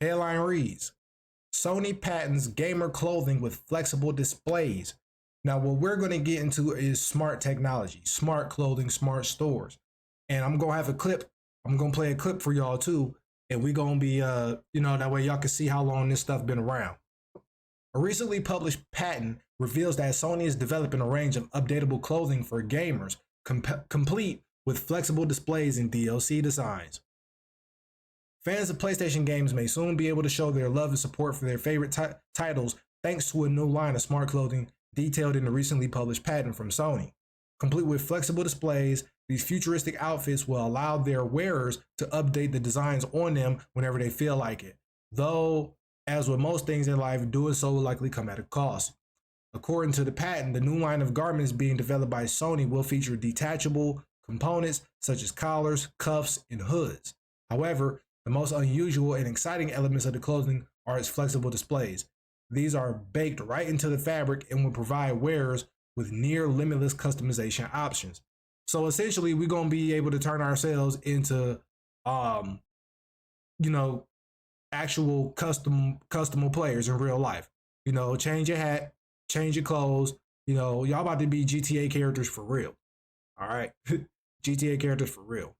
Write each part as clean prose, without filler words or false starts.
Headline reads, Sony patents gamer clothing with flexible displays. Now, what we're going to get into is smart technology, smart clothing, smart stores. And I'm going to have a clip. I'm going to play a clip for y'all too. And we're going to be, that way y'all can see how long this stuff been around. A recently published patent reveals that Sony is developing a range of updatable clothing for gamers, complete with flexible displays and DLC designs. Fans of PlayStation games may soon be able to show their love and support for their favorite titles thanks to a new line of smart clothing detailed in the recently published patent from Sony. Complete with flexible displays, these futuristic outfits will allow their wearers to update the designs on them whenever they feel like it. Though, as with most things in life, doing so will likely come at a cost. According to the patent, the new line of garments being developed by Sony will feature detachable components such as collars, cuffs, and hoods. However, the most unusual and exciting elements of the clothing are its flexible displays. These are baked right into the fabric and will provide wearers with near limitless customization options. So essentially, we're going to be able to turn ourselves into, actual custom players in real life. Change your hat, change your clothes. Y'all about to be GTA characters for real. All right, GTA characters for real.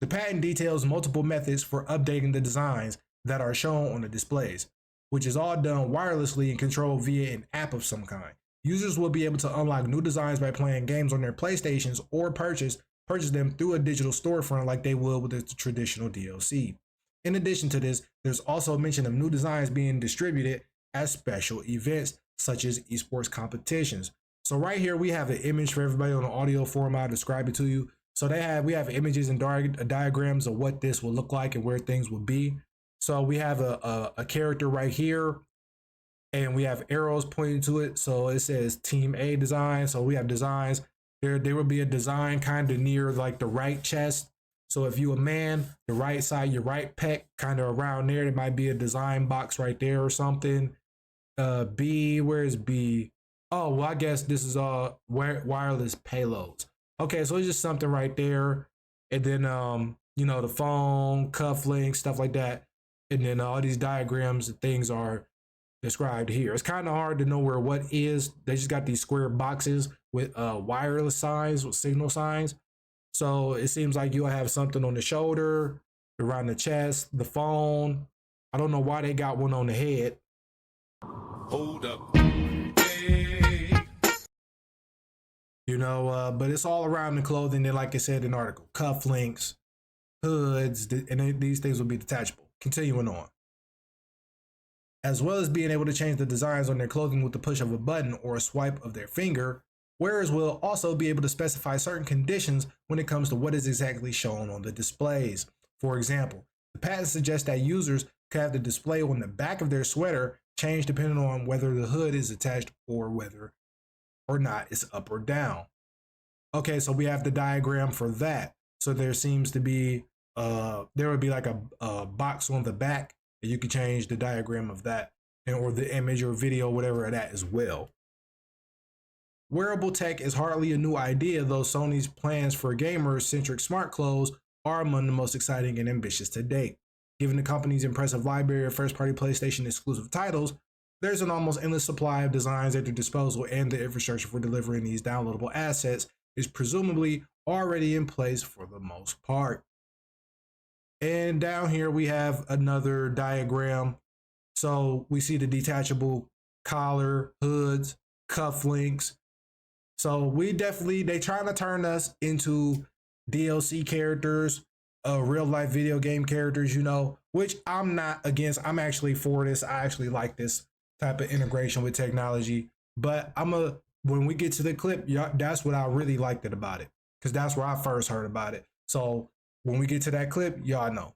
The patent details multiple methods for updating the designs that are shown on the displays, which is all done wirelessly and controlled via an app of some kind. Users will be able to unlock new designs by playing games on their PlayStations or purchase them through a digital storefront like they would with the traditional DLC. In addition to this, there's also mention of new designs being distributed at special events such as esports competitions. So right here we have an image for everybody on the audio format. I'll describe it to you. So we have images and diagrams of what this will look like and where things will be. So we have a character right here, and we have arrows pointing to it. So it says Team A design. So we have designs. There will be a design kind of near like the right chest. So if you a man, the right side, your right pec, kind of around there, there might be a design box right there or something. B, where is B? Oh, well, I guess this is wireless payloads. Okay, so it's just something right there. And then, the phone, cufflinks, stuff like that. And then all these diagrams and things are described here. It's kind of hard to know where what is. They just got these square boxes with wireless signs, with signal signs. So it seems like you'll have something on the shoulder, around the chest, the phone. I don't know why they got one on the head. Hold up. But it's all around the clothing. And like I said in the article, cufflinks, hoods, and these things will be detachable. Continuing on. As well as being able to change the designs on their clothing with the push of a button or a swipe of their finger, wearers will also be able to specify certain conditions when it comes to what is exactly shown on the displays. For example, the patent suggests that users could have the display on the back of their sweater change depending on whether the hood is attached or whether or not it's up or down. Okay, so we have the diagram for that. So there seems to be, there would be like a box on the back, and you can change the diagram of that, or the image or video, whatever that as well. Wearable tech is hardly a new idea, though Sony's plans for gamer-centric smart clothes are among the most exciting and ambitious to date. Given the company's impressive library of first-party PlayStation exclusive titles, there's an almost endless supply of designs at their disposal, and the infrastructure for delivering these downloadable assets is presumably already in place for the most part. And down here we have another diagram. So we see the detachable collar, hoods, cufflinks. So they trying to turn us into DLC characters, real life video game characters, which I'm not against. I'm actually for this. I actually like this type of integration with technology. But when we get to the clip, that's what I really liked about it, because that's where I first heard about it. So when we get to that clip, y'all know.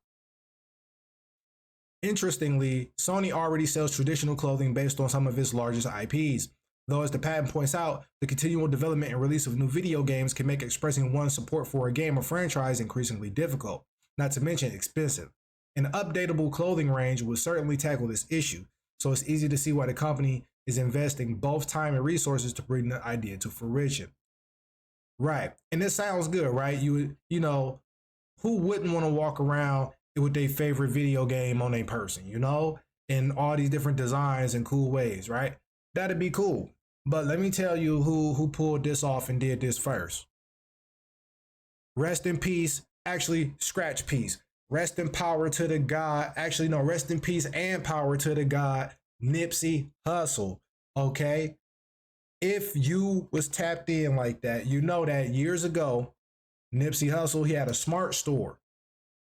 Interestingly, Sony already sells traditional clothing based on some of its largest IPs. Though, as the patent points out, the continual development and release of new video games can make expressing one's support for a game or franchise increasingly difficult, not to mention expensive. An updatable clothing range will certainly tackle this issue, so it's easy to see why the company is investing both time and resources to bring the idea to fruition. Right, and this sounds good, right? Who wouldn't want to walk around with their favorite video game on a person, you know, in all these different designs and cool ways, right? That'd be cool. But let me tell you who pulled this off and did this first. Rest in peace. Actually, scratch peace. Rest in power to the God. Actually, no, rest in peace and power to the God, Nipsey Hussle. Okay. If you was tapped in like that, you know that years ago, Nipsey Hussle, he had a smart store.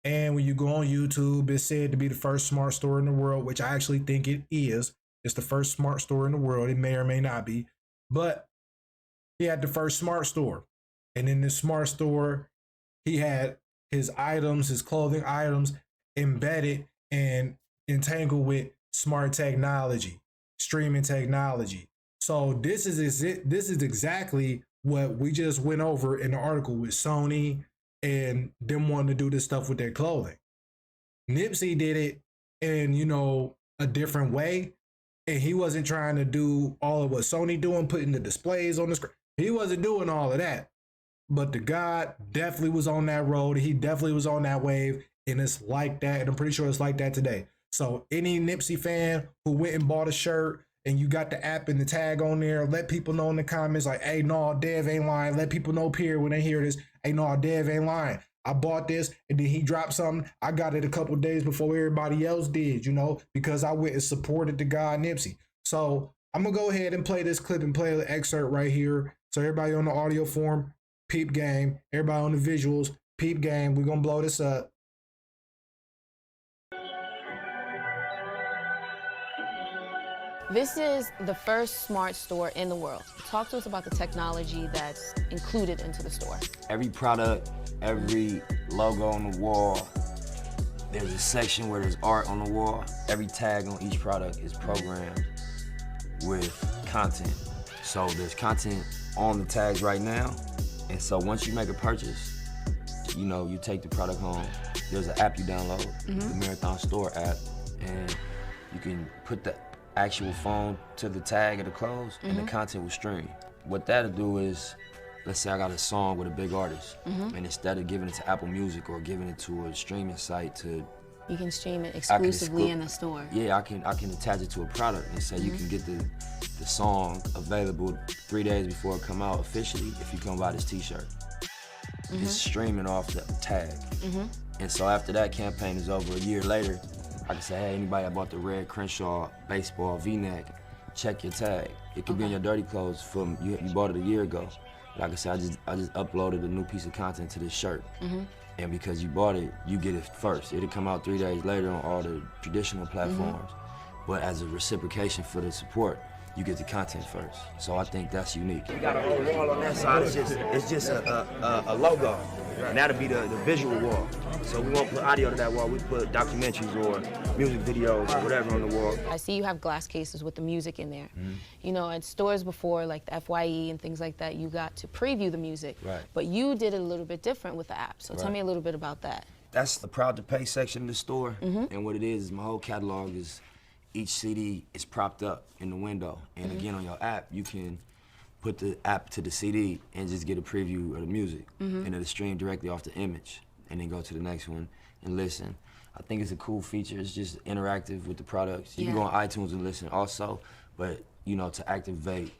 And when you go on YouTube, it's said to be the first smart store in the world, which I actually think it is. It's the first smart store in the world. It may or may not be. But he had the first smart store. And in this smart store, he had his items, his clothing items embedded and entangled with smart technology, streaming technology. So this is exactly what we just went over in the article with Sony and them wanting to do this stuff with their clothing. Nipsey did it in, you know, a different way. And he wasn't trying to do all of what Sony doing, putting the displays on the screen. He wasn't doing all of that. But the God definitely was on that road. He definitely was on that wave. And it's like that. And I'm pretty sure it's like that today. So any Nipsey fan who went and bought a shirt and you got the app and the tag on there, let people know in the comments like, hey, no, Dev ain't lying. Let people know, period, when they hear this. Hey, no, Dev ain't lying. I bought this and then he dropped something. I got it a couple days before everybody else did, you know, because I went and supported the guy Nipsey. So I'm going to go ahead and play this clip and play the excerpt right here. So everybody on the audio form, peep game. Everybody on the visuals, peep game. We're going to blow this up. This is the first smart store in the world. Talk to us about the technology that's included into the store. Every product, every logo on the wall, there's a section where there's art on the wall. Every tag on each product is programmed with content. So there's content on the tags right now. And so once you make a purchase, you know, you take the product home, there's an app you download, the Marathon Store app, and you can put the actual phone to the tag of the clothes and the content will stream. What that'll do is, let's say I got a song with a big artist, and instead of giving it to Apple Music or giving it to a streaming site to... You can stream it exclusively in the store. Yeah, I can attach it to a product and say you can get the song available 3 days before it come out officially if you come buy this t-shirt. It's streaming off the tag. And so after that campaign is over, a year later, I can say, hey, anybody that bought the red Crenshaw baseball V-neck, check your tag. It could be in your dirty clothes from you bought it a year ago. Like I said, I just uploaded a new piece of content to this shirt. And because you bought it, you get it first. It'll come out 3 days later on all the traditional platforms. But as a reciprocation for the support, you get the content first. So I think that's unique. We got a whole wall on that side. It's just a logo. And that'll be the visual wall. So we won't put audio to that wall. We put documentaries or music videos or whatever on the wall. I see you have glass cases with the music in there. You know, at stores before, like the FYE and things like that, you got to preview the music. Right. But you did it a little bit different with the app. So tell me a little bit about that. That's the Proud to Pay section of the store. And what it is my whole catalog is each CD is propped up in the window. And again, on your app, you can put the app to the CD and just get a preview of the music. And it'll stream directly off the image and then go to the next one and listen. I think it's a cool feature. It's just interactive with the products. You can go on iTunes and listen also, but you know, to activate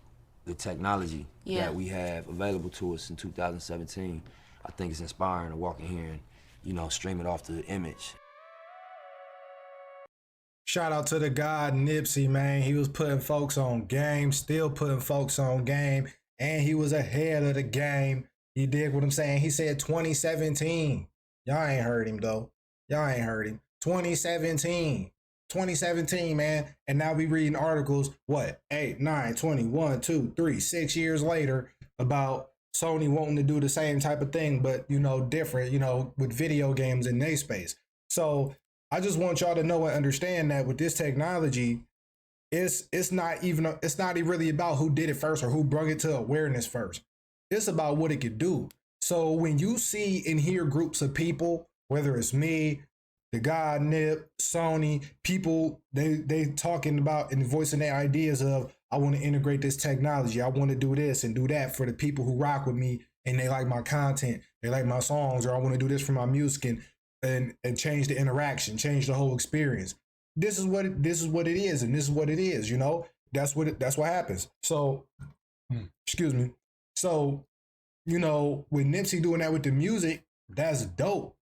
the technology that we have available to us in 2017, I think it's inspiring to walk in here and, you know, stream it off the image. Shout out to the God Nipsey, man. He was putting folks on game, still putting folks on game, and he was ahead of the game. You dig what I'm saying? He said 2017. Y'all ain't heard him, though. Y'all ain't heard him. 2017. 2017, man. And now we reading articles, what, 8, 9, 20, 1, 2, 3, 6 years later about Sony wanting to do the same type of thing, but, you know, different, you know, with video games in their space. So I just want y'all to know and understand that with this technology, it's not really about who did it first or who brought it to awareness first. It's about what it could do. So when you see and hear groups of people, whether it's me, the guy Nip, Sony, people, they talking about and voicing their ideas of, I want to integrate this technology. I want to do this and do that for the people who rock with me and they like my content. They like my songs, or I want to do this for my music. And and change the interaction, change the whole experience. This is what it is, and this is what it is. You know, that's what happens. So, excuse me. So, you know, with Nipsey doing that with the music, that's dope.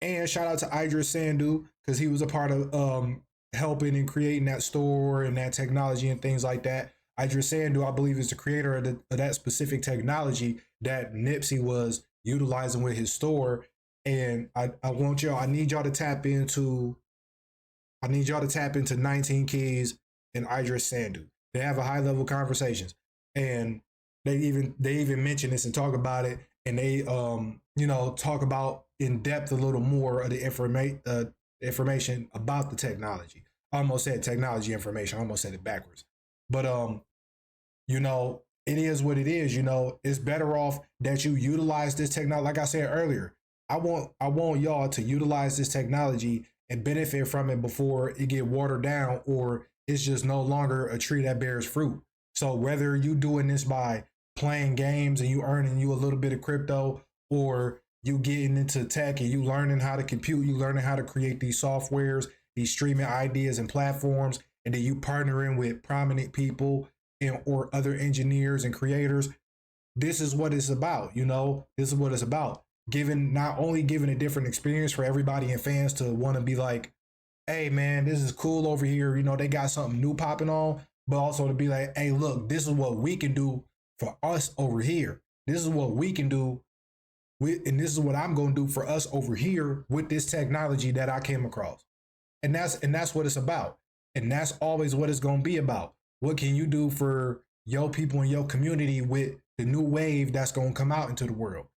And shout out to Idris Sandu, because he was a part of helping and creating that store and that technology and things like that. Idris Sandu, I believe, is the creator of that specific technology that Nipsey was utilizing with his store. And I need y'all to tap into 19 Keys and Idris Sandu. They have a high level conversations, and they even mention this and talk about it, and they talk about in depth a little more of the information about the technology. I almost said technology information. I almost said it backwards. But it is what it is. You know, it's better off that you utilize this technology. Like I said earlier, I want y'all to utilize this technology and benefit from it before it get watered down, or it's just no longer a tree that bears fruit. So whether you doing this by playing games and you earning you a little bit of crypto, or you getting into tech and you learning how to compute, you learning how to create these softwares, these streaming ideas and platforms, and then you partnering with prominent people or other engineers and creators, this is what it's about. You know, this is what it's about. Not only giving a different experience for everybody and fans to want to be like, hey man, this is cool over here. You know, they got something new popping on, but also to be like, hey, look, this is what we can do for us over here. This is what we can do and this is what I'm going to do for us over here with this technology that I came across. And that's what it's about. And that's always what it's going to be about. What can you do for your people in your community with the new wave that's going to come out into the world?